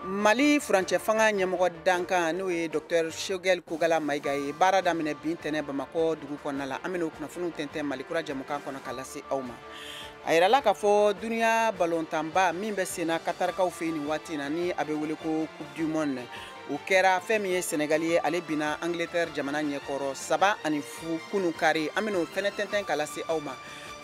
Mali furancɛ fanga ɲɛmɔgɔ dankan n'o ye Dr Choguel Kogala Mayiga ye baara daminɛ bin tɛnɛ Bamakɔ dugu kɔnɔna la. An bɛna o kunnafoniw tɛntɛn Mali kura jɛmukan kɔnɔ ka lase aw ma. A yirala k'a fɔ duniya balontanba min bɛ senna Katarikaw fɛ nin waati in na ni a bɛ wele ko Coupe du Monde. O kɛra fɛn min ye Senegal ye, ale binna Angleterre jamana ɲɛkɔrɔ 7-0 kunun kari. An bɛna o fɛnɛ tɛntɛn ka lase aw ma.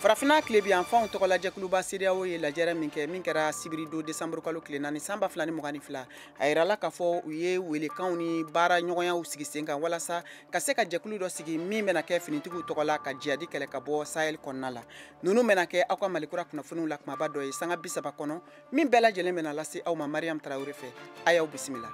Farafina tile bi yanfanw tɔgɔla jɛkuluba CEDEAO ye lajɛrɛ min kɛ min kɛra sibiri don décembre kalo tile 4 san 2022. A yirala k'a fɔ u ye welekanw ni baara ɲɔgɔnyaw sigi sen kan walasa ka se ka jɛkulu dɔ sigi min bɛna kɛ finitigiw tɔgɔla ka jihadi kɛlɛ ka bɔ Sahel kɔnɔna la. Nunu bɛna kɛ aw ka Malikura kunnafoniw la kumaba dɔ ye sanga 30 kɔnɔ min bɛɛ lajɛlen bɛna lase aw ma Mariam Tarawele fɛ. A y'aw bisimila.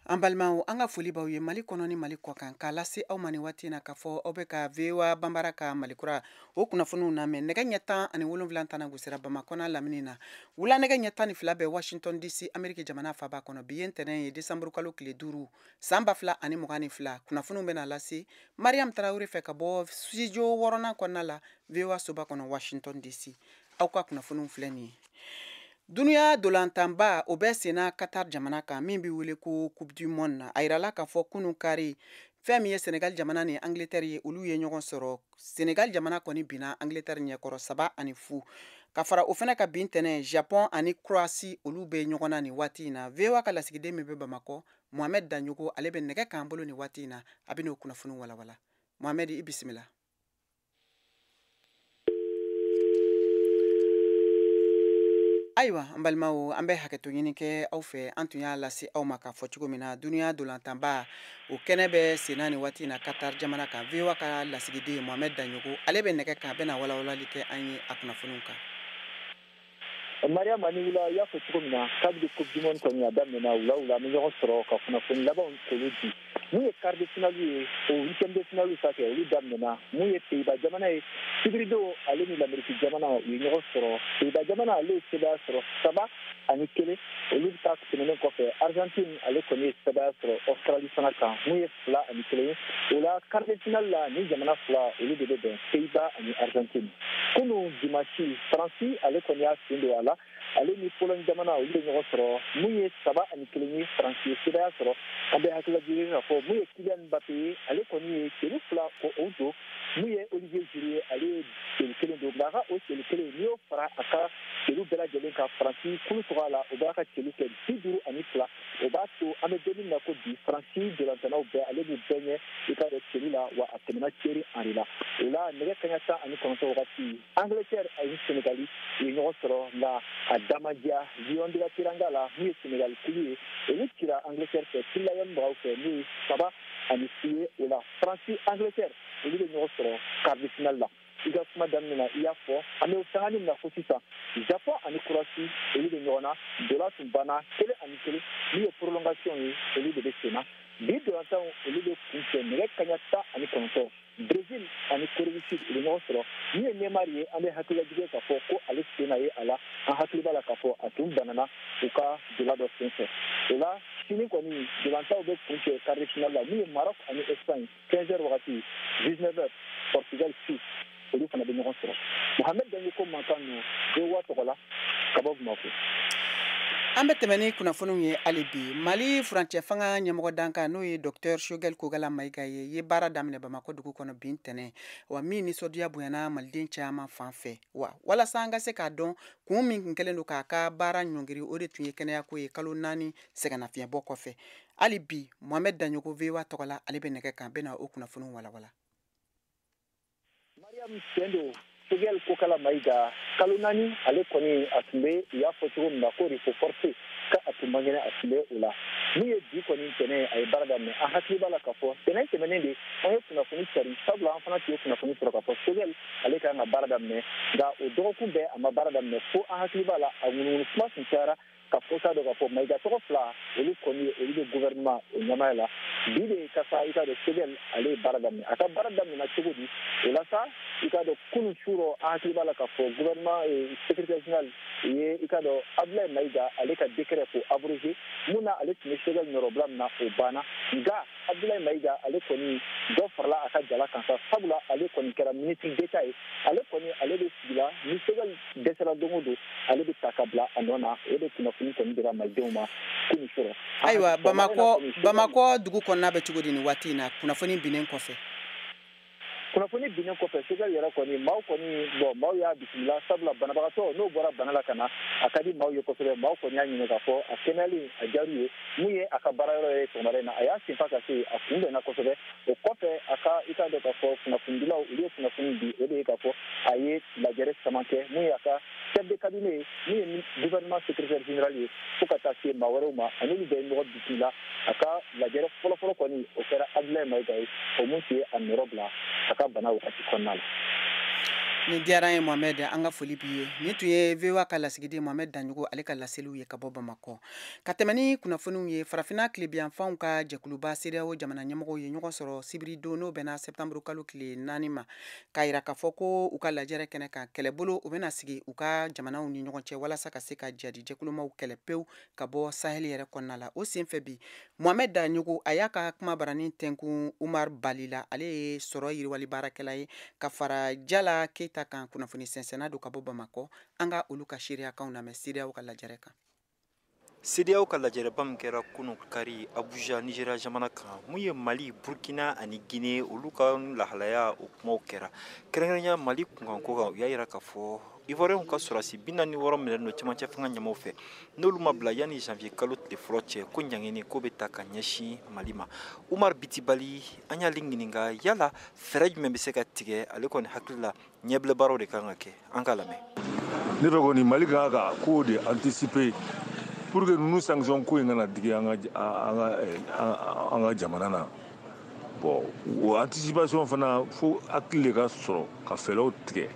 An balimaw an ka foli b'aw ye Mali kɔnɔ ni Mali kɔkan k'a lase aw ma ni waati na k'a fɔ aw bɛ ka VOA Banbara ka Malikura o kunnafoniw lamɛn. Nɛgɛ ɲɛ 17 tana gosira Bamakɔ n'a lamini na. Wula nɛgɛ ɲɛ 12 bɛ Washington DC Amérique jamana faaba kɔnɔ. Bi ye ntɛnɛn ye décembre kalo tile 5 san 2022. Kunnafoniw bɛna lase Mariam Tarawele fɛ ka bɔ studio 6nan kɔnɔna la VOA soba kɔnɔ Washington DC. Aw ka kunnafoniw filɛ nin ye. Duniya dolantanba o bɛ senna Qatar jamana kan min bɛ wele ko Coupe du Monde na. A yirala k'a fɔ kunun kari fɛn min ye Senegal jamana ni Angleterre ye olu ye ɲɔgɔn sɔrɔ. Senegal jamana kɔni binna Angleterre ɲɛkɔrɔ 7-0. Ka fara o fana ka bin tɛnɛ Japon ani Croatie olu bɛ ɲɔgɔn na ni waati in na. VOA ka lasigiden min bɛ Bamakɔ Mohamed Danjogo ale bɛ nɛgɛ k'an bolo ni waati in na. A bɛ n'o kunnafoni walawala. Mohamed i bisimila. Ayiwa an balimaw an bɛ hakɛto ɲini kɛ aw fɛ an tun y'a lase aw ma k'a fɔ cogo min na duniya dolantanba o kɛnɛ bɛ senna ni waati in na Qatar jamana kan. VOA ka lasigiden Mohamed Danjogo ale bɛ nɛgɛ kan a bɛna walawalali kɛ an ye a kunnafoniw kan. Mariam ani wula y'a fɔ cogo min na kabini Coupe du Monde kɔni a daminɛna wula an bɛ ɲɔgɔn sɔrɔ ka kunnafoni labanw k'olu di. Mun ye quart de finale ye o huitième de finale ta kɛ olu daminɛna. Mun ye Pays-Bas jamana ye sibiri don ale ni l'Amérique jamana u ye ɲɔgɔn sɔrɔ. Pays-Bas jamana ale ye sebaya sɔrɔ 7-1 olu ta tɛmɛnen kɔfɛ Argentine ale kɔni ye sebaya sɔrɔ Australie fana kan mun ye 2-1 ye. O la quart de finale la ni jamana fila olu de bɛ bɛn Pays-Bas ani Argentine. Kunun dimanche Faransi ale kɔni y'a sen don a la. Ale ni Pologne jamana olu bɛ ɲɔgɔn sɔrɔ mun ye 7-1 ye Faransi ye sebaya sɔrɔ. An bɛ hakili jigin k'a fɔ mun ye Kylian Mbappé ye ale kɔni ye celu 2 ko o don. Mun ye Olivier Giroud ye ale ye celu 1 don nka a ka o celu 1 n'i y'o fara a ka celu bɛɛ lajɛlen kan Faransi kulu tɔgɔ la o b'a ka celu kɛ 52 o b'a to an bɛ don min na ko bi Faransi dolantannaw bɛɛ ale b'u bɛɛ ɲɛ i ka dɔn celu la wa a tɛmɛna Thierry Henry la. O la nɛgɛ kaɲɛ 19 wagati Angleterre ani Senegal u ye ɲɔgɔn sɔrɔ nka a damadiya Lion de la Teranga la mun ye Senegal kulu ye olu cira Angleterre fɛ tilayɔnbagaw fɛ n'o ye 7-0 ye. O la Faransi Angleterre olu bɛ ɲɔgɔn sɔrɔ quart de finale la. I ka kuma daminɛ na i y'a fɔ an bɛ sangani min na fo sisan Japon ani Croatie olu bɛ ɲɔgɔn na dola tun banna 1-1 min ye prolongation ye olu de bɛ senna. Bi dolantanw olu bɛ kun cɛ nɛgɛ kaɲɛ 19 Brésil ani Corée du Sud olu ɲɔgɔn sɔrɔ min ye Neymar ye an bɛ hakililajigin k'a fɔ ko ale senna ye a la an hakili b'a la k'a fɔ a tun banana u ka dola dɔ sen fɛ. O la sini kɔni dolantanw bɛ kun cɛ quart de finale la min ye Maroc ani Espagne 15h wagati 19h Portugal 6 olu fana bɛ ɲɔgɔn sɔrɔ. Mohamed Danjogo mankan ninnu VOA tɔgɔ la ka bɔ Bamakɔ. An bɛ tɛmɛ ni kunnafoniw ye hali bi Mali furancɛ fanga ɲɛmɔgɔ dankan n'o ye Dr Choguel Kogala Mayiga ye baara daminɛ Bamakɔ dugu kɔnɔ bin tɛnɛ wa min nisɔndiya bonyana maliden caman fan fɛ wa walasa an ka se k'a dɔn kun min tun kɛlen don k'a ka baara ɲɔngiri o de tun ye kɛnɛyako ye kalo 4 sɛgɛnnafiɲɛbɔ kɔfɛ. Hali bi Mohamed Danjogo VOA tɔgɔ la ale bɛ nɛgɛ kan bɛna o kunnafoniw walawala. Mariam Sendo Choguel Kogala Mayiga kalo 4 ale kɔni a tun bɛ u y'a fɔ cogo min na ko il faut forcer ka a tun man kɛnɛ a tun bɛ o la. Min ye bi kɔni tɛnɛ a ye baara daminɛ an hakili b'a la k'a fɔ tɛnɛ tɛmɛnen de an ye kunnafoni cari sabula an fana tun ye kunnafoni sɔrɔ k'a fɔ Choguel ale kan ka baara daminɛ nka o dɔgɔkun bɛɛ a ma baara daminɛ fo an hakili b'a la a ŋunuŋunu kuma tun cayara ka fosa do ka fo maiga to fla olu koni olu de gouvernement o nyamala bide ka sa ita de segel ale baradam aka baradam na chugudi ela sa ita do kunu shuro ati bala ka fo gouvernement et secrétaire général ye ita do able maiga ale ka décret pour abroger muna ale tne segel no problem na o bana ga Abdoulaye Maïga ale koni do farla aka jala kan sa sabula ale koni kera ministre d'état ale koni ale de sigila ni segal desala dongodo ale de takabla anona e de kuna kuni koni dira maidoma kuni shoro aywa Bamako dugu konna be cugodi ni wati na kuna foni binen kofe kuna foni binen kofe segal yara koni maw koni bo maw ya bismillah sabula banabagato no bora banala kana akadi maw yo kofe maw koni anyi ka fo akenali ajariye muye akabara yo tomare na aya simpaka si akunde na kofe o kofe aka ita de ka fo kuna fundila ulie kuna fundi ede ka fo aye la gere samante muye aka chef de cabinet muye gouvernement secrétaire général fukata si mawaroma anuli de no bismillah aka la gere folo koni o kera adle maiga o mutie an robla aka bana wakati konnala ni diyara ye Mohamed an ka foli bi ye ni tun ye VOA ka lasigiden Mohamed Danjogo ale ka laseliw ye ka bɔ Bamakɔ ka tɛmɛ ni kunnafoniw ye farafina tilebiyanfanw ka jɛkuluba CEDEAO jamana ɲɛmɔgɔw ye ɲɔgɔn sɔrɔ sibiri don n'o bɛnna septembre kalo tile 4 ma k'a yira k'a fɔ ko u ka lajɛrɛ kɛnɛ kan kɛlɛbolo u bɛna sigi u ka jamanaw ni ɲɔgɔn cɛ walasa ka se ka jadi jɛkulumaw kɛlɛ pewu ka bɔ Sahel yɛrɛ kɔnɔna la o senfɛ bi Mohamed Danjogo a y'a ka kuma barani tɛnkun Umar Balila ale ye sɔrɔ yiriwali baarakɛla ye ka fara Jala Keita kan kunnafoni sɛnsɛnna do ka bɔ Bamakɔ an ka olu ka seereyakanw lamɛn CEDEAO ka lajɛrɛ kan CEDEAO ka lajɛrɛba min kɛra kunu kari Abuja Nigeria jamana kan mun ye Mali Burkina ani Guinée olu ka lahalaya o kumaw kɛra kɛrɛnkɛrɛnya Mali kunkanko kan u y'a yira k'a fɔ Ivoirien ka sɔrɔsi 46 minɛnen do cɛmancɛ fanga ɲɛmaw fɛ n'olu ma bila yanni janvier kalo tile fɔlɔ cɛ ko ɲangini ko bɛ ta ka ɲɛsin Mali ma Umar Bitibali an y'ale ɲininka yala fɛɛrɛ jumɛn bɛ se ka tigɛ ale kɔni hakili la ɲɛbilebaaraw de kan ka kɛ an ka lamɛn ne fɛ kɔni Mali kan ka ko de anticiper pour que nous sanction ko in kana digi an ka jamana na bon o anticipation fana fo hakili ka sɔrɔ ka fɛɛrɛw tigɛ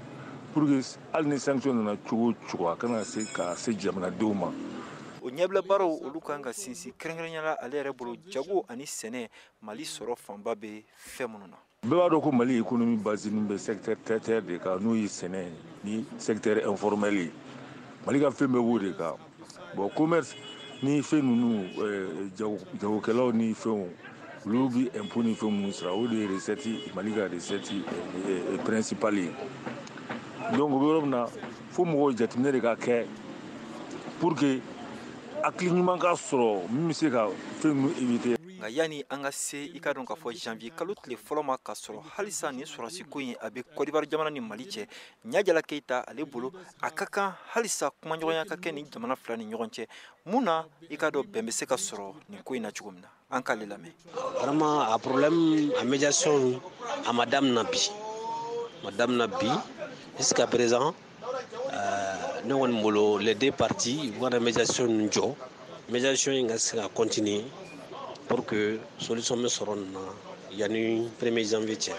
pour que hali ni sanction nana cogo cogo a kana se ka se jamanadenw ma o ɲɛbilebaaraw olu kan ka sinsin kɛrɛnkɛrɛnyala ale yɛrɛ bolo jago ani sɛnɛ Mali sɔrɔ fanba bɛ fɛn minnu na bɛɛ b'a dɔn ko Mali économie basée bɛ secteur tertiaire de kan n'o ye sɛnɛ ni secteur informel ye Mali ka fɛn bɛɛ b'o de kan bon commerce ni fɛn ninnu jagokɛlaw ni fɛnw olu bi impôt ni fɛn minnu sara o de ye recette Mali ka recette principale ye donc o bɛ yɔrɔ min na fo mɔgɔw jateminɛ de ka kɛ pour que hakili ɲuman ka sɔrɔ min bɛ se ka fɛn ninnu éviter nka yani an ka se i ka dɔn k'a fɔ janvier kalo tile fɔlɔ ma ka sɔrɔ halisa nin sɔrɔsi ko in a bɛ Côte d'Ivoire jamana ni Mali cɛ Ɲajala Keita ale bolo a ka kan halisa kumaɲɔgɔnya ka kɛ nin jamana fila ni ɲɔgɔn cɛ mun na i ka dɔn bɛn bɛ se ka sɔrɔ nin ko in na cogo min na an k'ale lamɛn vraiment a problème a médiation a ma daminɛ bi jusqu'à présent ne kɔni bolo les deux parties u ka médiation nin jɔ médiation in ka se ka continuer pour que solution bɛ sɔrɔ nin na yanni 1er janvier cɛ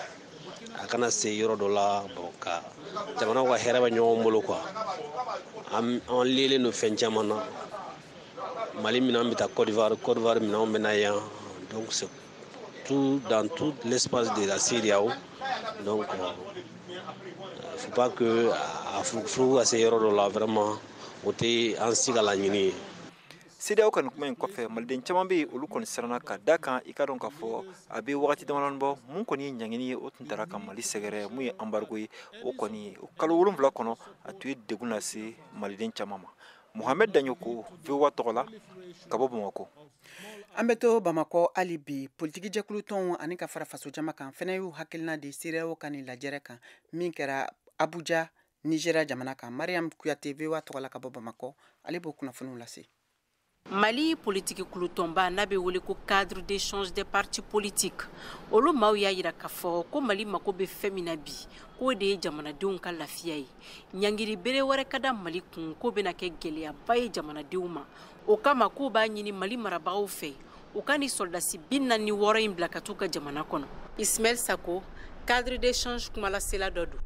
a kana se yɔrɔ dɔ la bon ka jamanaw ka hɛrɛ bɛ ɲɔgɔn bolo quoi an lelen do fɛn caman na Mali minɛn bɛ taa Côte d'Ivoire minɛnw bɛ na yan donc c'est tout dans tout l'espace de la CEDEAO donc faut pas que a furu ka se yɔrɔ dɔ la vraiment o tɛ an si ka laɲini ye CEDEAO ka nin kuma in kɔfɛ maliden caman bɛ yen olu kɔni siranna ka da kan i ka dɔn k'a fɔ a bɛ wagati damadɔni bɔ mun kɔni ye ɲangini ye o tun taara ka Mali sɛgɛrɛ mun ye embargo ye o kɔni o kalo 7 kɔnɔ a tun ye degun lase maliden caman ma Mohamed Danjogo VOA tɔgɔ la ka bɔ Bamakɔ an bɛ to Bamakɔ hali bi politiki jɛkulu tɔnw ani ka fara faso jama kan fɛnɛ y'u hakilina di CEDEAO ka nin lajɛrɛ kan min kɛra Abuja Nigeria jamana kan Mariam Kuyate VOA tɔgɔ la ka bɔ Bamakɔ ale b'o kunnafoniw lase Mali politiki kulutonba n'a bɛ wele ko cadre d'échange des partis politiques olu maaw y'a yira k'a fɔ ko Mali mako bɛ fɛn min na bi k'o de ye jamanadenw ka lafiya ye ɲangiri bere wɛrɛ ka da Mali kun k'o bɛna kɛ gɛlɛyaba ye jamanadenw ma o kama k'u b'a ɲini Mali marabagaw fɛ u ka ni soldasi 46 in bila ka t'u ka jamana kɔnɔ Ismaël Sako cadre d'échange kumalasela dɔ don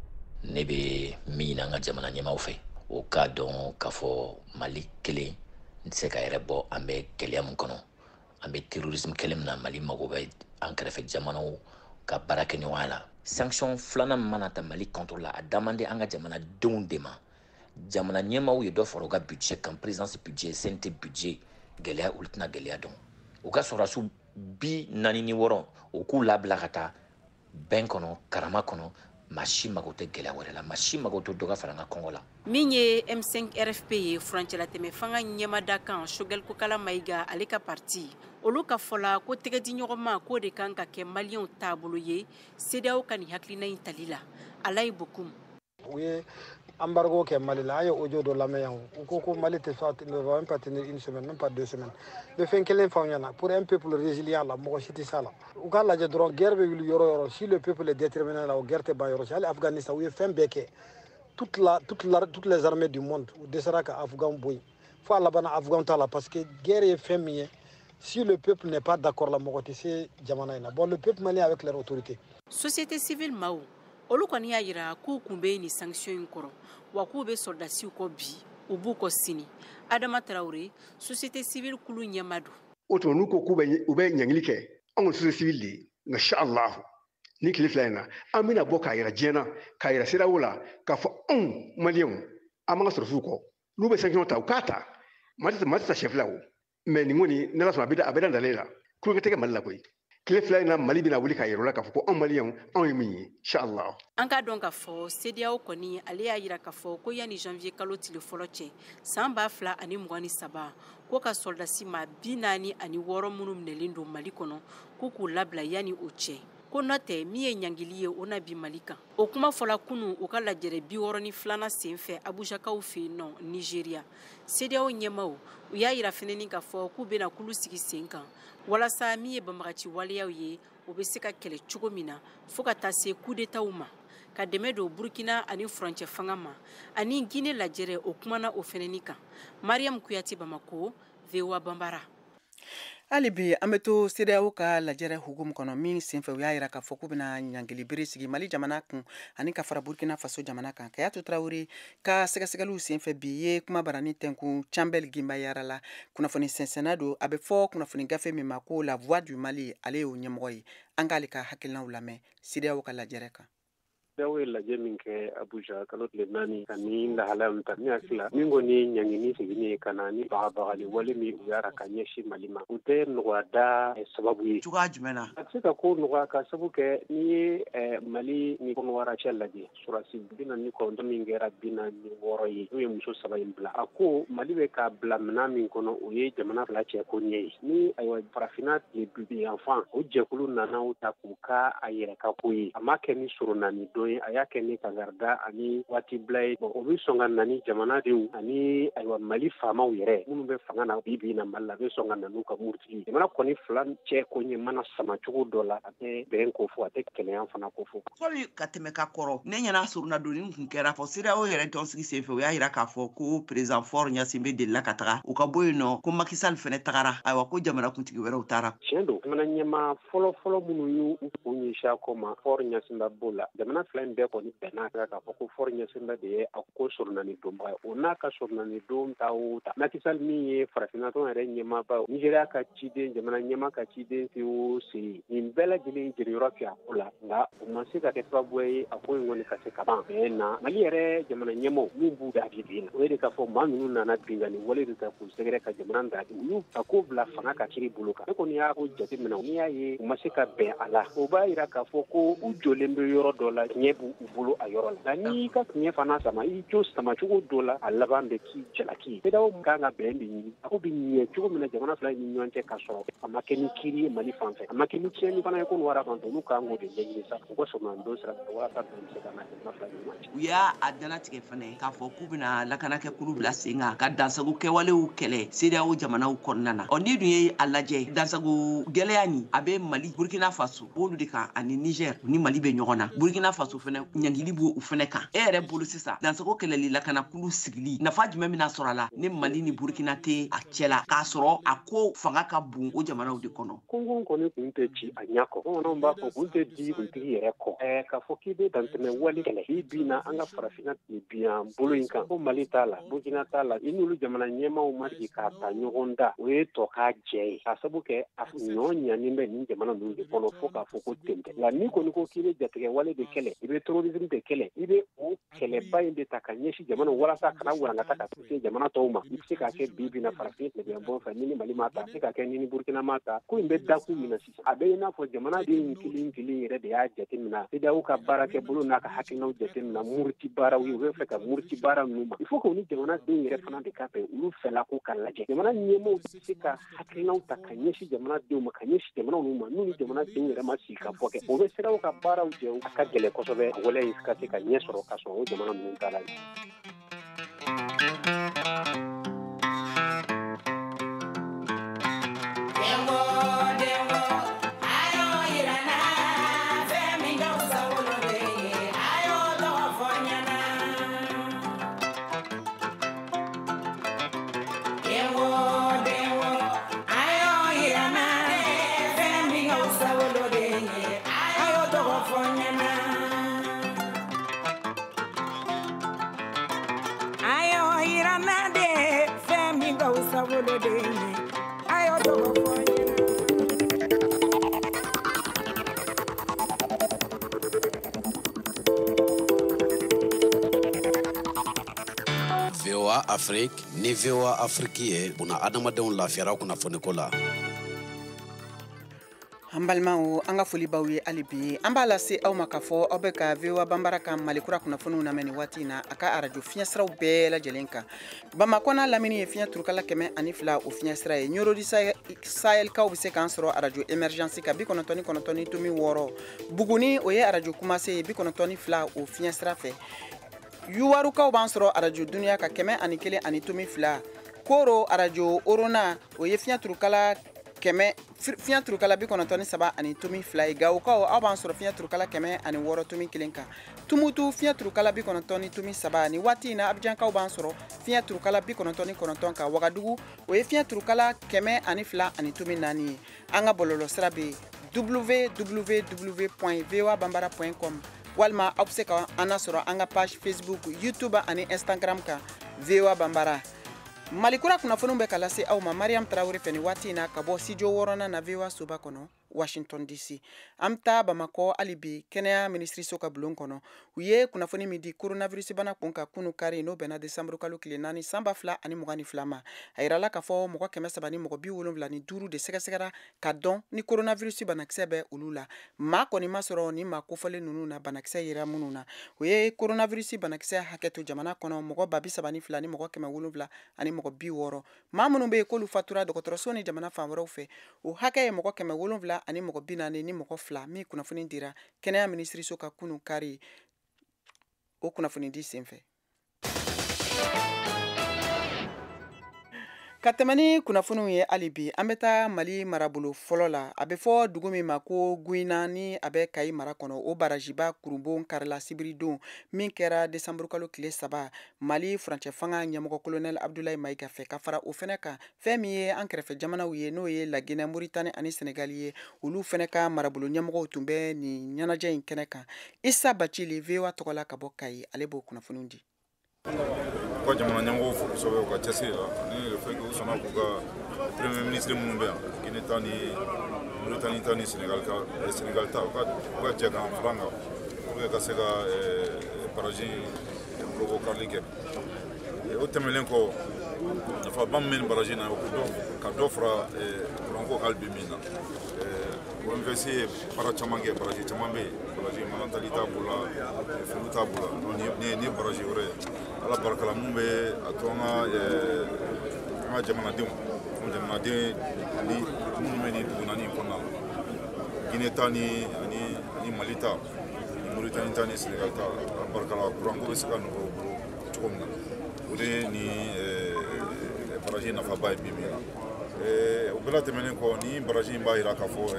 ne bɛ min ɲini an ka jamana ɲɛmaaw fɛ o k'a dɔn k'a fɔ Mali kelen se ka yɛrɛ bɔ an bɛ gɛlɛya mun kɔnɔ an bɛ terrorisme kɛlɛ min na Mali mago bɛ an kɛrɛfɛ jamanaw ka baara kɛ ɲɔgɔn la sanction filanan min mana ta Mali contre la a demandé an ka jamanadenw de ma jamana ɲɛmaaw ye dɔ fara u ka budget kan présidence budget CNT budget gɛlɛya olu tɛna gɛlɛya dɔn u ka sɔrɔdasiw 46 u k'u labila ka taa bɛn kɔnɔ karama kɔnɔ masi mago tɛ gɛlɛya wɛrɛ la masi mago tɛ dɔ ka fara an ka kɔngɔ la min ye M5 RFP ye furancɛla tɛmɛ fanga ɲɛmada kan Choguel Kokala Mayiga ale ka parti olu ka fɔla ko tɛgɛdi ɲɔgɔnma k'o de kan ka kɛ maliyɛnw taabolo ye CEDEAO ka nin hakilina in tali la Alayi Bokoum u ye embargo kɛ Mali la an ye audio dɔ lamɛn yan u ko ko Mali tɛ ne va même pas tenir une semaine même pas 2 semaines bɛ fɛn kelen faamu ɲɛna pour un peuple résilient la mɔgɔ si tɛ s'a la u k'a lajɛ dɔrɔn guerre bɛ wuli yɔrɔ yɔrɔ si le peuple est déterminé la o guerre tɛ ban yɔrɔ si hali Afghanistan u ye fɛn bɛɛ kɛ toutes les armées du monde u dɛsɛra ka Afghan bɔ yen fo a labanna Afghan t'a la parce que guerre ye fɛn min ye si le peuple n'est pas d'accord la mɔgɔ tɛ se jamana in na bon le peuple malien avec leur autorité société civile maaw olu kɔni y'a yira k'u kun bɛ nin sanction in kɔrɔ wa k'u bɛ soldasiw kɔ bi u b'u kɔ sini Adama Traoré société civile kulu ɲɛma don o tuma n'u ko k'u bɛ ɲɛngili kɛ anw société civile de nka inshallah ni tile fila in na an bɛna bɔ k'a yira diɲɛ na k'a yira CEDEAO la k'a fɔ anw maliyɛnw an b'an ka sɔrɔsiw kɔ n'u bɛ sanction ta u k'a ta Mali tɛ chef la o mais nin kɔni n'Ala sɔnna a bɛ dan ale la kulonkɛ tɛ kɛ Mali la koyi tile fila in na Mali bɛna wuli k'a yira u la k'a fɔ ko anw maliyɛnw anw ye min ye inshallah an ka dɔn k'a fɔ CEDEAO kɔni ale y'a yira k'a fɔ ko yanni janvier kalo tile fɔlɔ cɛ san 2023 ko ka soldasi ma 46 minnu minɛlen don Mali kɔnɔ ko k'u labila yanni o cɛ ko n'o tɛ min ye ɲangili ye o na bi Mali kan o kuma fɔla kunun u ka lajɛrɛ 62 sen fɛ Abujakaw fɛ yen nɔ Nigeria CEDEAO ɲɛmaaw u y'a yira fɛnɛ k'a fɔ k'u bɛna kulu sigi sen kan walasa min ye banbagaci waleyaw ye u bɛ se ka kɛlɛ cogo min na fo ka taa se coup d'état ma ka dɛmɛ don Burkina ani furancɛ fanga ma ani Guinée lajɛrɛ o kumana o fɛnɛ kan Mariam Kuyate Bamako VOA Bambara hali bi an bɛ to CEDEAO ka lajɛrɛ hukumu kɔnɔ min senfɛ u y'a yira k'a fɔ k'u bɛna ɲangili bere sigi Mali jamana kun ani ka fara Burkina Faso jamana kan Kayato Traoré ka sɛgɛsɛgɛliw senfɛ bi ye kuma barani tɛnku Cambel Gimba Yara la kunnafoni sɛnsɛnna don a bɛ fɔ kunnafoni gafe min ma ko la voix du Mali ale y'o ɲɛmɔgɔ ye an k'ale ka hakilinaw lamɛn CEDEAO ka lajɛrɛ kan CEDEAO ye lajɛ min kɛ Abuja kalo tile 4 ani lahalaya min ta ni hakila min kɔni ɲangini seginni ka na ni bagabagali wale min u y'a ka ɲɛsin Mali ma u tɛ nɔgɔya da sababu ye cogoya jumɛn na a tɛ se ka ko nɔgɔya ka sababu kɛ n'i ye Mali ni kɔnɔwara cɛ lajɛ surasi 49 min kɛra 46 ye n'o ye muso 3 in bila a ko Mali bɛ ka bila minɛn min kɔnɔ o ye jamana fila cɛ ko ɲɛ ye ni ayiwa farafinna tile bibiyanfan o jɛkulu nana u ta k'u ka a yɛrɛ ka ko ye a ma kɛ ni soronnani don a y'a kɛ ni kagarda ani waati bila ye o bɛ sɔn ka na ni jamanadenw ani ayiwa Mali faamaw yɛrɛ minnu bɛ fanga na bi na Mali la a bɛ sɔn ka na n'u ka murutigi jamana kɔni fila cɛ ko ɲɛ mana sama cogo dɔ la a tɛ bɛn ko fɔ a tɛ kɛnɛya fana ko fɔ fɔli ka tɛmɛ ka kɔrɔ ne ɲɛna suruna doni kun kɛra fɔ CEDEAO yɛrɛ tɔnsigi senfɛ u y'a yira k'a fɔ ko président Faure Gnassingbé delila ka taga u ka bɔ yen nɔ ko Macky Sall fɛnɛ tagara ayiwa ko jamana kuntigi wɛrɛw taara tiɲɛ don jamana ɲɛmaa fɔlɔ minnu y'u kun ɲɛsin a ko ma Faure Gnassingbé b'o la jamana fila in bɛɛ kɔni bɛnna k'a fɔ ko Faure Gnassingbé de ye a ko soronnani donba ye o n'a ka soronnani don ta o ta Macky Sall min ye farafinna tɔn yɛrɛ ɲɛmaaba Nigeria ka ciden jamana ɲɛmaa ka ciden COC nin bɛɛ lajɛlen jeniyɔrɔ kɛ a ko la nka o ma se ka kɛ sababu ye a ko in kɔni ka se ka ban na Mali yɛrɛ jamana ɲɛmaaw min b'u da bi na o ye de k'a fɔ maa ninnu nana bingani wale de ta k'u sɛgɛrɛ ka jamana da u y'u ka ko bila fanga ka kiri bolo kan ne kɔni y'a ko jate minɛ n'i y'a ye u ma se ka bɛn a la o b'a yira k'a fɔ ko u jɔlen bɛ yɔrɔ dɔ la ɲɛ b'u bolo a yɔrɔ la nka n'i ka tiɲɛ fana sama i jo sama cogo dɔ la a laban bɛ k'i jalaki CEDEAO kan ka bɛn de ɲini a ko bɛ ɲɛ cogo min na jamana fila ni ɲɔgɔn cɛ ka sɔrɔ a ma kɛ ni kiiri ye Mali fan fɛ a ma kɛ ni tiɲɛni fana ye ko wara fan fɛ olu kan k'o de ɲɛɲini sa u ka sɔrɔ don sira walasa bɛn bɛ se ka na jamana fila ni ɲɔgɔn cɛ u y'a danatigɛ fana k'a fɔ k'u bɛna lakanakɛkulu bila sen kan ka dansago kɛwalew kɛlɛ CEDEAO jamanaw kɔnɔna na ni dun ye a lajɛ dansago gɛlɛya nin a bɛ Mali Burkina Faso b'olu de kan ani Niger ni Mali bɛ ɲɔgɔn na Burkina Faso fana ɲangili b'o u fana kan e yɛrɛ bolo sisan dansago kɛlɛli lakanakulu sigili nafa jumɛn bɛna sɔrɔ a la ni Mali ni Burkina tɛ a cɛ la k'a sɔrɔ a ko fanga ka bon o jamanaw de kɔnɔ Kongo kɔni kun tɛ ci a ɲɛ kɔ bamananw b'a fɔ kun tɛ di kuntigi yɛrɛ kɔ ko ka fo k'i bɛ dantɛmɛ wali kɛlɛ k'i binna an ka farafinna biyan bolo in kan ko Mali t'a la Burkina t'a la i n'olu jamana ɲɛmaaw ma sigi k'a ta ɲɔgɔn da o ye tɔ k'a jɛ ye k'a sabu kɛ a ɲɔ ɲanin bɛ nin jamana ninnu de kɔnɔ fo k'a fɔ ko ten tɛ nka n'i kɔni ko k'i bɛ jatigɛ wale de kɛlɛ i bɛ terrorisme de kɛlɛ i bɛ o kɛlɛba in de ta ka ɲɛsin jamana walasa kana walankata ka se jamana tɔw ma i bɛ se k'a kɛ bi na farafin tɛmɛ bɔ fɛ ni Mali ma ta se k'a kɛ ni Burkina ma ta ko in bɛ dakun min na sisan a bɛ i n'a fɔ jamanaden kelen yɛrɛ de y'a jateminɛ CEDEAO ka baarakɛ bolo n'a ka hakilinaw jateminɛ muruti baaraw ye u bɛ fɛ ka muruti baara ninnu ma il faut que ni jamanaden yɛrɛ fana de ka bɛn olu fɛla ko ka lajɛ jamana ɲɛmaaw tɛ se ka hakilinaw ta ka ɲɛsin jamanadenw ma ka ɲɛsin jamanaw ma n'u ni jamanaden yɛrɛ ma sigi ka fɔ kɛ o bɛ siraw ka baaraw jɛ a ka gɛlɛn kosɛbɛ a waleya in ka se ka ɲɛ sɔrɔ ka sɔrɔ o jamana ninnu ta la VOA Afrique ni VOA Afrique ye buna adamadenw lafiyara kunnafoniko la. An balimaw an ka foli b'aw ye hali bi an b'a lase aw ma k'a fɔ aw bɛ ka VOA Banbara ka Malikura kunnafoniw lamɛn nin waati in na a ka arajo fiɲɛsiraw bɛɛ lajɛlen kan Bamakɔ n'a lamini ye fiɲɛ turukala 102 o fiɲɛsira ye Ɲorodi Sahel kaw bɛ se k'an sɔrɔ arajo Emergence ka 99.6 Buguni o ye arajo Kumase ye 92 o fiɲɛsira fɛ Yuwarukaw b'an sɔrɔ arajo Dunuya ka 101.2 Koro arajo Orona o ye fiɲɛ turukala 93.2 ye Gawukaw aw b'an sɔrɔ fiɲɛ turukala 106.1 kan Tumutu fiɲɛ turukala 93 ni waati in na Abidjankaw b'an sɔrɔ fiɲɛ turukala 99 kan Wagadugu o ye fiɲɛ turukala 102.4 ye an ka bɔlɔlɔ sira bɛ www.voabanbara.com walima aw bɛ se ka an sɔrɔ an ka page Facebook, YouTube ani Instagram kan VOA Banbara. Malikura kunnafoniw bɛ ka lase aw ma Mariam Traoré fɛ ni waati in na ka bɔ studio 6nan na VOA soba kɔnɔ Washington DC. An bɛ taa Bamakɔ hali bi kɛnɛya minisiriso ka bulon kɔnɔ u ye kunnafoni min di coronavirus bana kun ka kunu kari n'o bɛnna décembre kalo tile 4 san 2022 ma a yirala k'a fɔ mɔgɔ 300 ni mɔgɔ 75 de sɛgɛsɛgɛra ka dɔn ni coronavirus banakisɛ bɛ olu la maa kɔni ma sɔrɔ ni maa kofɔlen ninnu na banakisɛ yera minnu na o ye coronavirus banakisɛ hakɛ to jamana kɔnɔ mɔgɔ 32 ni mɔgɔ 700 ani mɔgɔ 60 maa minnu bɛ yen k'olu fatura dɔgɔtɔrɔso ni jamana fan wɛrɛw fɛ o hakɛ ye mɔgɔ 700 ani mɔgɔ 40 ni mɔgɔ 2 min kunnafoni dira kɛnɛya minisiriso ka kunu kari o kunnafoni di senfɛ ka tɛmɛ ni kunnafoniw ye hali bi an bɛ taa Mali marabolo fɔlɔ la a bɛ fɔ dugu min ma ko Guina ni a bɛ Kayi mara kɔnɔ o barajiba kurubon karila sibiridon min kɛra décembre kalo tile 3 Mali furancɛ fanga ɲɛmɔgɔ colonel Abdoulaye Mayiga fɛ ka fara o fɛnɛ kan fɛn min ye an kɛrɛfɛ jamanaw ye n'o ye Laginɛ, Mauritanie ani Senegal ye olu fɛnɛ ka marabolo ɲɛmɔgɔw tun bɛ nin ɲɛnajɛ in kɛnɛ kan Issa Bacili VOA tɔgɔla ka bɔ Kayi ale b'o kunnafoniw di ko jamana ɲɛmɔgɔw fo kosɛbɛ u ka cɛsiri la ni le fait que u sɔnna k'u ka premier ministre minnu bɛ yan Guinée ta ni Mauritanie ta ni Senegal ta u ka jɛ k'an fara kan pour que ka se ka baraji provocali kɛ o tɛmɛnen kɔ nafaba min bɛ nin baraji na ka dɔ fara kuranko hali bi min na OMVC ye baara caman kɛ baraji caman bɛ yen baraji manatali t'a bolo la fɛnw t'a bolo la ni ye baraji wɛrɛ ye ala barika la mun bɛ a to an ka jamanadenw ni minnu bɛ nin dugu naani in kɔnɔna la Guinée ta ni Mali ta ni Mauritanie ta ni Senegal ta ala barika la kuranko bɛ se ka nɔgɔya cogo min na o de ye nin baraji nafaba ye bi min na o bɛɛ la tɛmɛnen kɔ ni baraji in b'a jira k'a fɔ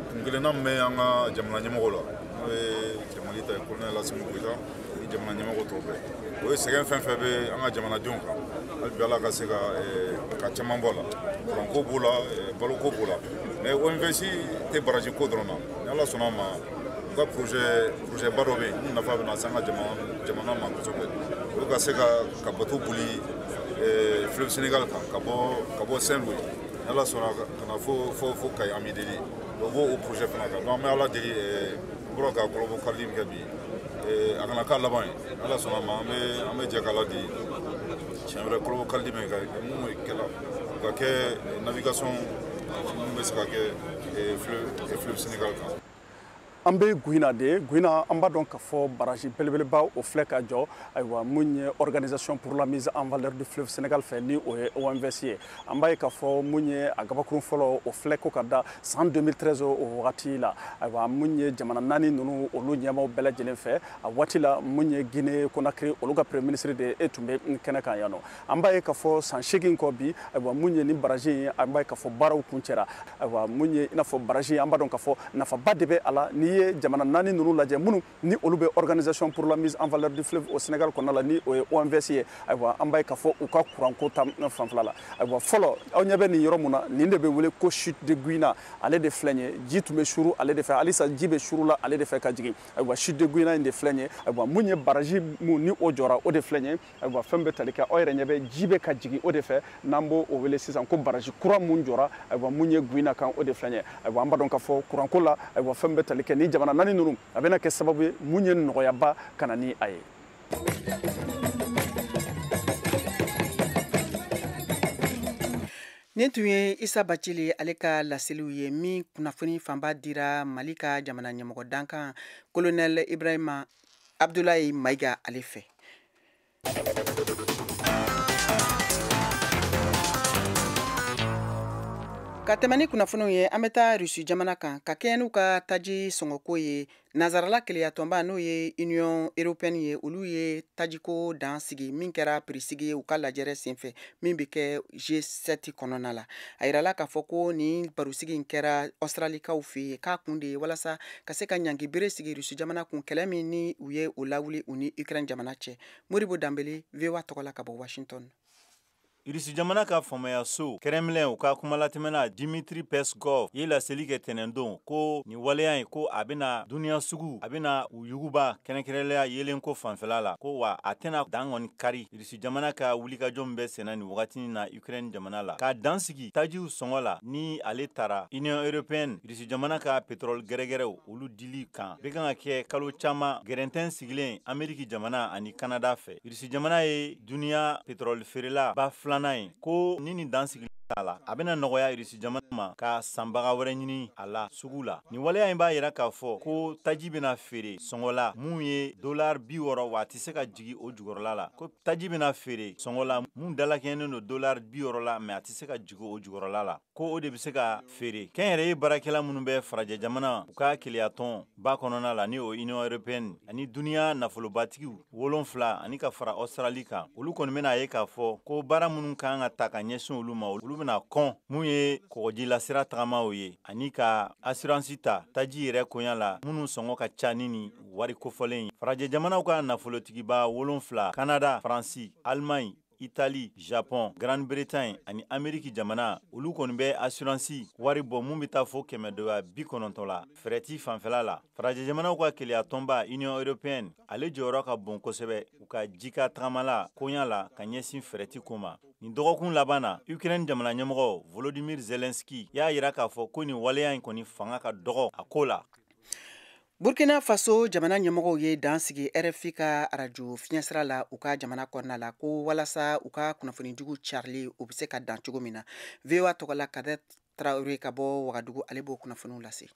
kunkelenna min bɛ an ka jamana ɲɛmɔgɔw la n'o ye jamana ta ye colonel Assimi Goïta ni jamana ɲɛmɔgɔ tɔw bɛɛ o ye sɛgɛn fɛn fɛn bɛ an ka jamanadenw kan hali bi ala ka se ka caman bɔ a la kuranko b'o la baloko b'o la mais OMVC tɛ baraji ko dɔrɔn na ni ala sɔnna a ma ka projet ba dɔ bɛ yen mun nafa bɛna se an ka jamana ma kosɛbɛ o ka se ka bateau boli fleuve Sénégal kan ka bɔ Saint-Louis n'Ala sɔnna ka na fo Kayi an bɛ deli o b'o projet fana kan donc an bɛ Ala deli n bɔra ka kɔlɔbɔ karili min kɛ bi a kana k'a laban ye n'Ala sɔnna ma an bɛ jɛ k'Ala deli tiɲɛ wɛrɛ kɔlɔbɔ karili min kɛ mun kɛla o ka kɛ navigation mun bɛ se ka kɛ fleuve Sénégal kan. An bɛ Guyina de Guyina an b'a dɔn k'a fɔ barrage belebeleba o filɛ ka jɔ ayiwa mun ye organisation pour la mise en valeur du fleuve Sénégal fɛ ni o ye OMVS ye an b'a ye k'a fɔ mun ye a gabakurun fɔlɔ o filɛ ko ka da san 2013 o wagati la ayiwa mun ye jamana 4 ninnu olu ɲɛmaaw bɛɛ lajɛlen fɛ a waati la mun ye Guinée Conakry olu ka premier ministre de tun bɛ kɛnɛ kan yan nɔ an b'a ye k'a fɔ san 8 kɔ bi ayiwa mun ye ni barrage ye an b'a ye k'a fɔ baaraw kuncɛra ayiwa mun ye i n'a fɔ barrage an b'a dɔn k'a fɔ nafaba de bɛ a la ni ye jamana 4 ninnu lajɛ minnu ni olu bɛ organisation pour la mise en valeur du fleuve au Sénégal kɔnɔna la ni o ye OMVS ye ayiwa an b'a ye k'a fɔ u ka kuranko ta fanfɛla la ayiwa fɔlɔ aw ɲɛ bɛ nin yɔrɔ mun na nin de bɛ wele ko chute de Guyina ale de filɛ nin ye ji tun bɛ suru ale de fɛ halisa ji bɛ suru la ale de fɛ ka jigin ayiwa chute de Guyina in de filɛ nin ye ayiwa mun ye barrage mun ni o jɔra o de filɛ nin ye ayiwa fɛn bɛ tali kɛ aw yɛrɛ ɲɛ bɛ ji bɛ ka jigin o de fɛ n'an b'o o wele sisan ko barrage kura mun jɔra ayiwa mun ye Guyina kan o de filɛ nin ye ayiwa an b'a dɔn k'a fɔ kuranko la ayiwa fɛn bɛ tali kɛ ni jamana 4 ninnu a bɛna kɛ sababu ye mun ye nɔgɔyaba ka na ni a ye. Nin tun ye Isa Bacili ale ka laseliw ye min kunnafoni fanba dira Mali ka jamana ɲɛmɔgɔ dankan Colonel Ibrahima Abdoulaye Maïga ale fɛ. Ka tɛmɛ ni kunnafoniw ye an bɛ taa Rusi jamana kan ka kɛɲɛ n'u ka taji sɔngɔko ye nazarala keleya tɔnba n'o ye Union Européenne ye olu ye tajiko dan sigi min kɛra pirisigi ye u ka lajɛrɛ senfɛ min bɛ kɛ G7 kɔnɔna la a yirala k'a fɔ ko ni barosigi in kɛra Australikaw fɛ yen k'a kun de ye walasa ka se ka ɲangi bere sigi Rusi jamana kun kɛlɛ min ni u ye o lawuli u ni Ukraine jamana cɛ Moribo Dambele VOA tɔgɔla ka bɔ Washington. Irisi jamana ka famaya so Kremlin u ka kumalatimena Dmitry Peskov ye laseli kɛ tɛnɛndon ko ni waleya ye ko a bɛna duniya sugu a bɛna u yuguba kɛnɛkɛrɛnlenya yelen ko fanfɛla la ko wa a tɛna dan kɔni kari Irisi jamana ka wulikajɔ min bɛ senna ni wagati na Ukraine jamana la ka dan sigi tajiw sɔngɔ la ni ale tara Union Européenne Irisi jamana ka pétrole gɛrɛgɛrɛw olu dili kan bɛ kan ka kɛ kalo caman gɛrɛntɛn sigilen Ameriki jamana ani Canada fɛ Irisi jamana ye duniya pétrole feerela ba ko ni dansigi la a bɛna nɔgɔya Irisi jamana ma ka sanbaga wɛrɛ ɲini a la sugu la ni waleya in b'a yira k'a fɔ ko taji bɛna feere sɔngɔ la mun ye $60 wa a tɛ se ka jigi o jukɔrɔla la ko taji bɛna feere sɔngɔ la mun dalakɛɲɛnen don $60 la mɛ a tɛ se ka jigi o jukɔrɔla la ko o de bɛ se ka feere kɛnyɛrɛye baarakɛla minnu bɛ farajɛ jamana u ka keleyatɔn ba kɔnɔna la ni o Union Européenne ani duniya nafolobatigiw 7 ani ka fara Australie kan olu kɔni bɛna ye k'a fɔ ko baara minnu kan ka ta ka ɲɛsin olu ma olu bɛna kɔn mun ye kɔgɔji lasira tagamaw ye ani ka assurance ta taji yɛrɛ koɲa la minnu sɔngɔ ka ca ni wari kofɔlen ye farajɛ jamanaw ka nafolotigiba 7 Canada, Faransi, Allemagne, Italie, Japon, Grande-Bretagne ani Ameriki jamana olu kɔni bɛ assurance wari bɔ mun bɛ taa fo $190 la fɛrɛti fanfɛla la farajɛ jamanaw ka keleya tɔnba Union Européenne ale jɔyɔrɔ ka bon kosɛbɛ u ka jika tagamala koɲa la ka ɲɛsin fɛrɛti ko ma nin dɔgɔkun laban na Ukraine jamana ɲɛmɔgɔ Volodymyr Zelensky y'a yira k'a fɔ ko nin waleya in kɔni fanga ka dɔgɔ a ko la. Burkina Faso jamana ɲɛmɔgɔw ye dan sigi RFI ka radio fiɲɛsira la u ka jamana kɔnɔna la ko walasa u ka kunnafonijugu carili u bɛ se ka dan cogo min na VOA tɔgɔla Kadet Traoré ka bɔ Wagadugu ale b'o kunnafoniw lase.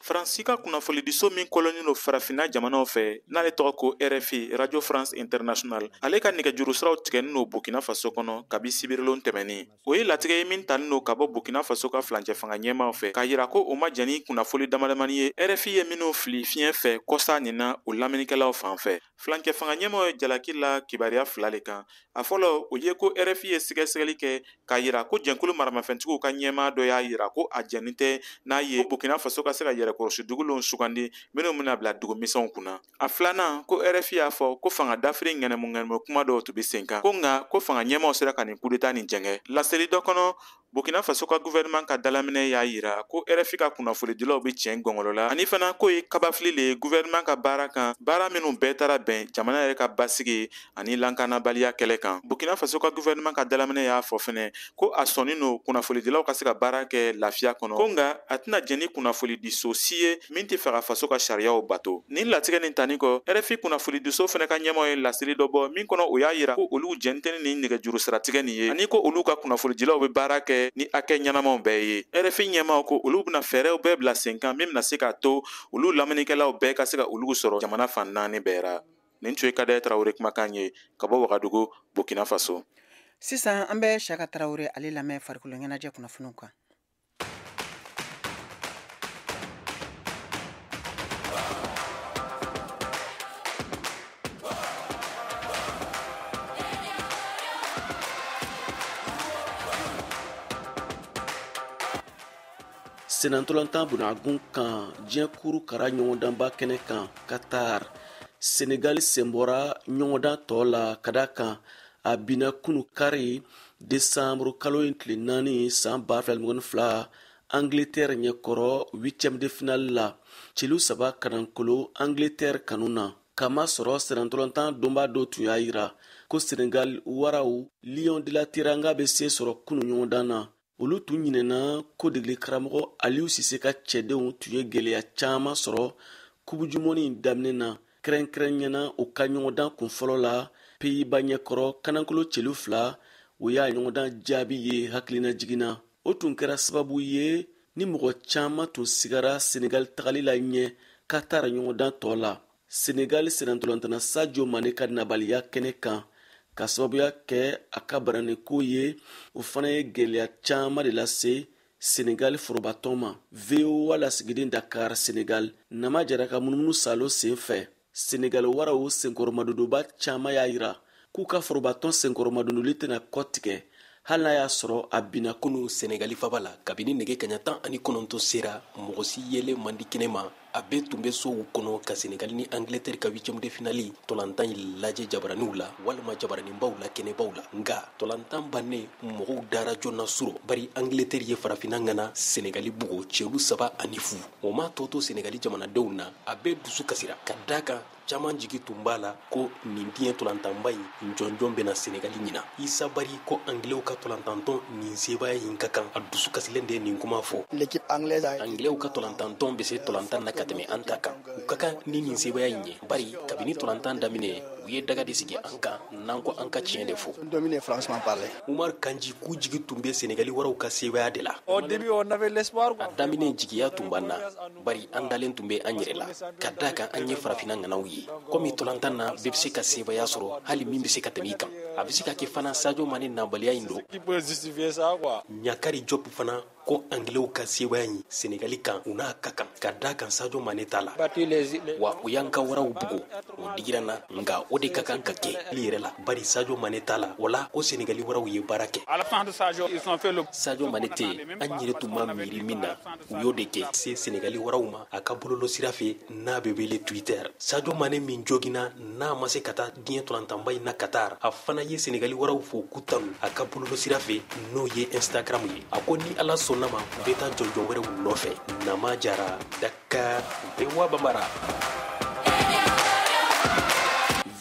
Faransi ka kunnafonidiso min kɔlɔnnen don farafinna jamanaw fɛ n'ale tɔgɔ ko RFI Radio France International ale ka nɛgɛjuru siraw tigɛlen don Burkina Faso kɔnɔ kabi sibirelon tɛmɛnen o ye latigɛ ye min talen don ka bɔ Burkina Faso ka flancɛ fanga ɲɛmaaw fɛ k'a yira ko o ma jan ni kunnafoni damadamani ye RFI ye minnu fili fiɲɛ fɛ kɔsa nin na o lamɛnnikɛlaw fan fɛ flancɛ fanga ɲɛmaaw ye jalaki la kibaruya 2 le kan a fɔlɔ o ye ko RFI ye sɛgɛsɛgɛli kɛ k'a yira ko jɛnkulu maramafɛntigiw ka ɲɛmaa dɔ y'a yira ko a jɛnnen tɛ n'a ye Burkina Faso ka se ka yɛrɛ kɔlɔsi dugulenw sugandi minnu bɛna bila dugumisɛnw kunna a filanan ko RFI y'a fɔ ko fanga dafiri ŋɛnɛmu kuma dɔw tun bɛ sen kan ko nka ko fanga ɲɛmaaw sera ka nin coup d'état nin jɛngɛ laseli dɔ kɔnɔ Burkina Faso ka gouvernement ka dalaminɛ y'a yira ko RFI ka kunnafonidilaw bɛ tiɲɛ gɔngɔlɔ la ani fana ko ye kabafili le ye gouvernement ka baara kan baara minnu bɛɛ taara bɛn jamana yɛrɛ ka basigi ani lankanabaliya kɛlɛ kan. Burkina Faso ka gouvernement ka dalaminɛ y'a fɔ fɛnɛ ko a sɔnni no kunnafonidilaw ka se ka baara kɛ lafiya kɔnɔ ko nka a tɛna jɛn ni kunnafonidiso si ye min tɛ fɛ ka faso ka sariyaw bato. Nin latigɛ nin tani kɔ RFI kunnafonidiso fɛnɛ ka ɲɛmaaw ye laseli dɔ bɔ min kɔnɔ o y'a yira ko olu jɛn tɛ ni nɛgɛjuru siratigɛ nin ye ani ko olu ka kunnafonidilaw bɛ baara kɛ ni hakɛ ɲɛnamaw bɛɛ ye. RFI ɲɛmaaw ko olu bɛna fɛɛrɛw bɛɛ bila sen kan min bɛna se k'a to olu lamɛnnikɛlaw bɛɛ ka se ka olu sɔrɔ jamana fan 4 bɛɛ ra. Nin tun ye Kadaye Tarawele kumakan ye ka bɔ Wagadugu, Burkina Faso. Sisan an bɛ Siyaka Tarawele ale lamɛn farikolo ɲɛnajɛ kunnafoniw kan. Senantolantan bunagun kan diɲɛ kuru kara ɲɔgɔndanba kɛnɛ kan Qatar Senegal sembora ɲɔgɔndan tɔ la ka da kan a bina kunu kari desanburu kalo in tile 4 san 2022 Angleterre ɲɛkɔrɔ 8e de finale la celu 3 kanankolo Angleterre kanu na kama sɔrɔ senantolantan donba do tun y'a yira ko Senegal waraw Lion de la Teranga bɛ se sɔrɔ kunu ɲɔgɔndan na. Olu tun ɲinɛna ko degeli karamɔgɔ Aliou Cissé ka cɛdenw tun ye gɛlɛya caman sɔrɔ kubujumɔni daminɛ na kɛrɛnkɛrɛnyana o ka ɲɔgɔndan kunfɔlɔ la Pays-Bas ɲɛkɔrɔ kanankolo celu 2 o y'a ɲɔgɔndan jaabi ye hakilina jiginna. O tun kɛra sababu ye ni mɔgɔ caman tun sigara Senegal tagali la ɲɛ Qatar ɲɔgɔndan tɔ la. Senegal senantolantana Sadio Mané ka nabaliya kɛnɛ kan ka sababuya kɛ a ka baraniko ye o fana ye gɛlɛya caman de lase Senegal forobatɔn ma. VOA lasigiden Dakar Senegal nama jara ka munumunu salo sen fɛ Senegal waraw senkɔrɔmadodoba caman y'a yira k'u ka forobatɔn senkɔrɔmadodoli tɛna kɔ tigɛ hali n'a y'a sɔrɔ a bina kunu Senegali faba la kabini nɛgɛ kaɲa 19 sera mɔgɔ si yele mandi kɛnɛ ma a bɛ tun bɛ sow kɔnɔ ka Senegal ni Angleterre ka 8e de finale tolantan lajɛ jabaraniw la walima jabaraninbaw la kɛnɛbaw la nka tolantan bannen mɔgɔw dara jɔnna suro bari Angleterre ye farafina ŋana Senegali bugo cɛlu 3-0 o ma tɔto Senegali jamanadenw na a bɛ dusu kasira ka da kan caman jigi tun b'a la ko nin diɲɛ tolantanba in jɔnjɔn bɛna Senegali ɲina Isa Bari ko Anglɛw ka tolantantɔn nin sebaya in ka kan a dusu kasilen de nin kuma fɔ Anglɛw ka tolantantɔn bɛ se tolantan na ka tɛmɛ an ta kan u ka kan ni nin sebaya in ye bari kabini tolantan daminɛ u ye daga de sigi an kan n'an ko an ka tiɲɛ de fɔ Umar Kanji k'u jigi tun bɛ Senegali waraw ka sebaya de la a daminɛ jigiya tun b'an na bari an dalen tun bɛ an yɛrɛ la ka da kan an ye farafina ŋanaw ye komi tolantan na bɛɛ bɛ se ka sebaya sɔrɔ hali min bɛ se ka tɛmɛ i kan a bɛ se ka kɛ fana Sadio Mané nabaliya in don Ɲakari Diop fana ko Anglɛw ka sebaya in Senegali kan u n'a ka kan ka da kan Sadio Mané ta la wa u y'an ka waraw bugo o digira na nka o de ka kan ka kɛ i yɛrɛ la bari Sadio Mané ta la wala o Senegali waraw ye baara kɛ Sadio Mané tɛ an yɛrɛ tun ma miiri min na u y'o de kɛ se Senegali waraw ma a ka bɔlɔlɔ sira fɛ n'a bɛ wele Twitter Sadio Mané min jogina n'a ma se ka taa diɲɛ tolantanba in na Qatar a fana ye Senegali waraw fo k'u tanu a ka bɔlɔlɔ sira fɛ n'o ye Instagram ye a ko ni Ala sɔnna ma u bɛ taa jɔnjɔn wɛrɛw nɔfɛ nama jara Dakar VOA Bambara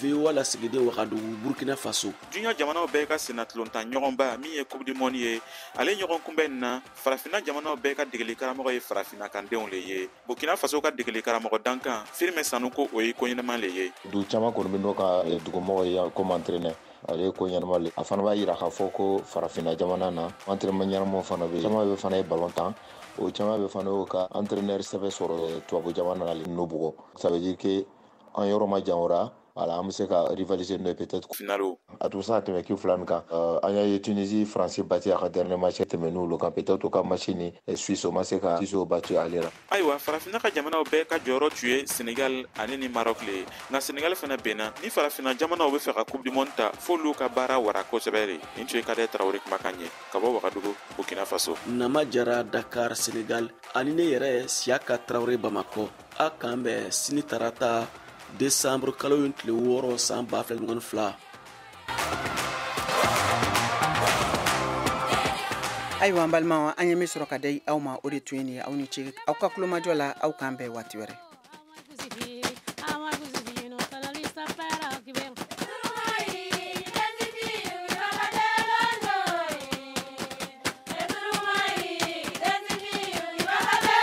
VOA lasigiden Wagadugu Burkina Faso. Diɲɛ jamanaw bɛɛ ka senatolontan ɲɔgɔnba min ye Coupe du Monde ye ale ɲɔgɔn kunbɛn na farafina jamanaw bɛɛ ka degeli karamɔgɔ ye farafina kandenw le ye Burkina Faso ka degeli karamɔgɔ dankan Firmin Sanu ko o ye ko ɲɛnama le ye du caman kɔni bɛ n'o ka dugumɔgɔ ye comme entraîneur ale ye ko ɲɛnama le a fana b'a yira k'a fɔ ko farafina jamana na entraînement ɲɛnamaw fana bɛ caman bɛ fana ye ballon tan o caman bɛ fana y'o ka entraîneur sɛbɛn sɔrɔ tubabu jamana na le n'o bugɔ ça veut dire que an yɔrɔ ma jan o ra voilà an bɛ se ka rivaliser n'o ye peut-être finalo a tun se ka tɛmɛ ki fila nin kan an y'a ye Tunisie France bati a ka dernier match tɛmɛ n'olu kan peut-être o ka match ni Suisse o ma se ka Suisse bati ale la ayiwa farafina ka jamanaw bɛɛ ka jɔyɔrɔ tun ye Senegal ani ni Maroc le ye nka Senegal fana bɛnna ni farafina jamanaw bɛ fɛ ka Coupe du Monde ta f'olu ka baara wara kosɛbɛ de nin tun ye Kadaye Tarawele kumakan ye ka bɔ Wagadugu Burkina Faso nama jara Dakar Senegal ani ne yɛrɛ Siyaka Tarawele Bamako a kan bɛ sini tarata Décembre kalo in tile 6 san 2022 ayiwa an balimaw an ye min sɔrɔ ka di aw ma o de tun ye nin ye aw ni ce aw ka kulomajɔ la aw k'an bɛn waati wɛrɛ